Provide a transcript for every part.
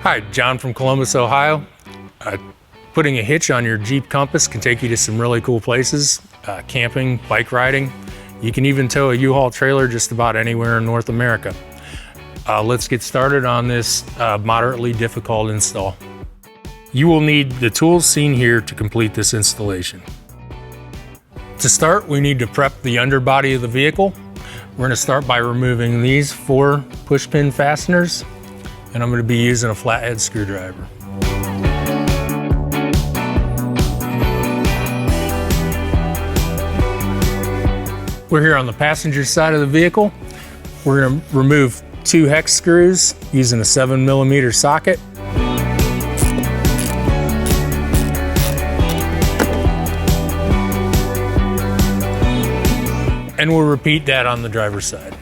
Hi, John from Columbus, Ohio. Putting a hitch on your Jeep Compass can take you to some really cool places, camping, bike riding. You can even tow a U-Haul trailer just about anywhere in North America. Let's get started on this moderately difficult install. You will need the tools seen here to complete this installation. To start, we need to prep the underbody of the vehicle. We're going to start by removing these 4 push pin fasteners, and I'm going to be using a flathead screwdriver. We're here on the passenger side of the vehicle. We're going to remove 2 hex screws using a 7mm socket. And we'll repeat that on the driver's side.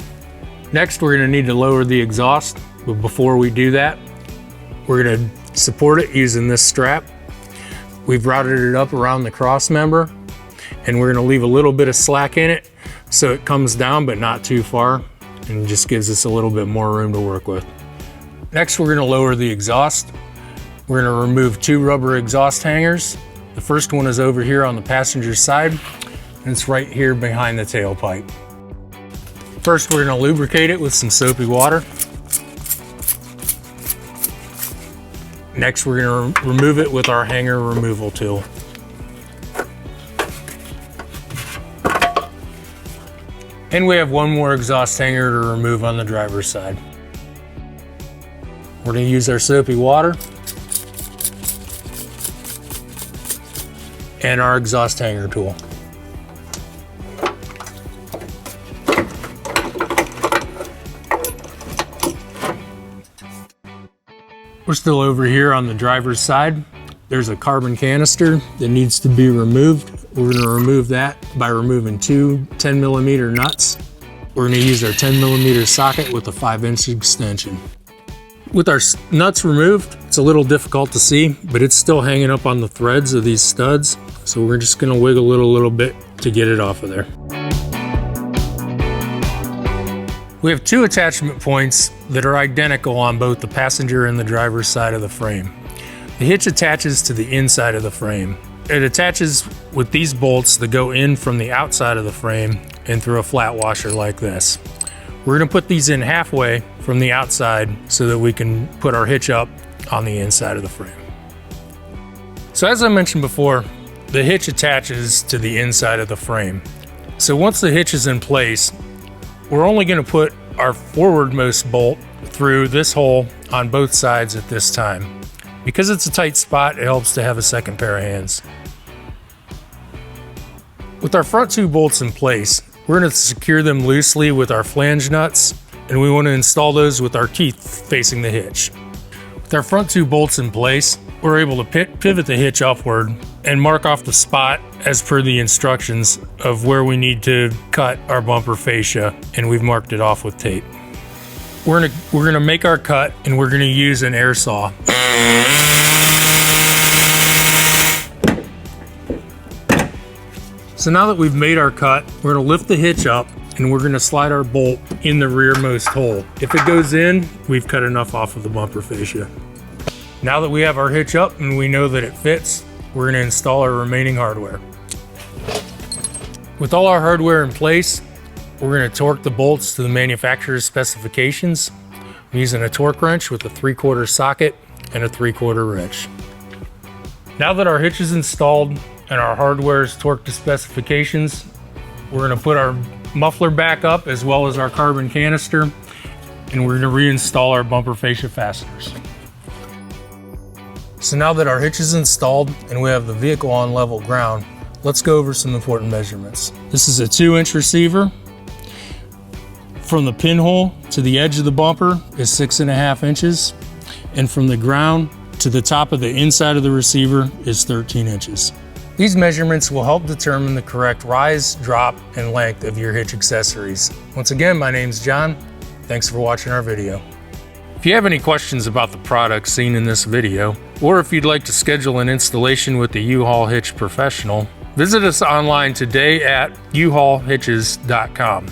Next, we're going to need to lower the exhaust, but before we do that, we're going to support it using this strap. We've routed it up around the cross member, and we're going to leave a little bit of slack in it so it comes down but not too far, and just gives us a little bit more room to work with. Next, we're going to lower the exhaust. We're going to remove 2 rubber exhaust hangers. The first one is over here on the passenger side, and it's right here behind the tailpipe. First, we're going to lubricate it with some soapy water. Next, we're going to remove it with our hanger removal tool. And we have one more exhaust hanger to remove on the driver's side. We're going to use our soapy water and our exhaust hanger tool. We're still over here on the driver's side. There's a carbon canister that needs to be removed. We're going to remove that by removing 2 10mm nuts. We're going to use our 10mm socket with a 5-inch extension. With our nuts removed, it's a little difficult to see, but it's still hanging up on the threads of these studs. So we're just going to wiggle it a little bit to get it off of there. We have 2 attachment points that are identical on both the passenger and the driver's side of the frame. The hitch attaches to the inside of the frame. It attaches with these bolts that go in from the outside of the frame and through a flat washer like this. We're going to put these in halfway from the outside so that we can put our hitch up on the inside of the frame. So as I mentioned before, the hitch attaches to the inside of the frame. So once the hitch is in place, we're only going to put our forwardmost bolt through this hole on both sides at this time. Because it's a tight spot, it helps to have a second pair of hands. With our front 2 bolts in place, we're going to secure them loosely with our flange nuts, and we want to install those with our teeth facing the hitch. With our front 2 bolts in place, we're able to pivot the hitch upward and mark off the spot as per the instructions of where we need to cut our bumper fascia, and we've marked it off with tape. We're gonna make our cut, and we're gonna use an air saw. So now that we've made our cut, we're gonna lift the hitch up, and we're gonna slide our bolt in the rearmost hole. If it goes in, we've cut enough off of the bumper fascia. Now that we have our hitch up and we know that it fits, we're going to install our remaining hardware. With all our hardware in place, we're going to torque the bolts to the manufacturer's specifications. I'm using a torque wrench with a 3/4 socket and a 3/4 wrench. Now that our hitch is installed and our hardware is torqued to specifications, we're going to put our muffler back up as well as our carbon canister, and we're going to reinstall our bumper fascia fasteners. So now that our hitch is installed and we have the vehicle on level ground, let's go over some important measurements. This is a 2-inch receiver. From the pinhole to the edge of the bumper is 6.5 inches, and from the ground to the top of the inside of the receiver is 13 inches. These measurements will help determine the correct rise, drop, and length of your hitch accessories. Once again, my name's John. Thanks for watching our video. If you have any questions about the products seen in this video, or if you'd like to schedule an installation with the U-Haul Hitch professional, visit us online today at uhaulhitches.com.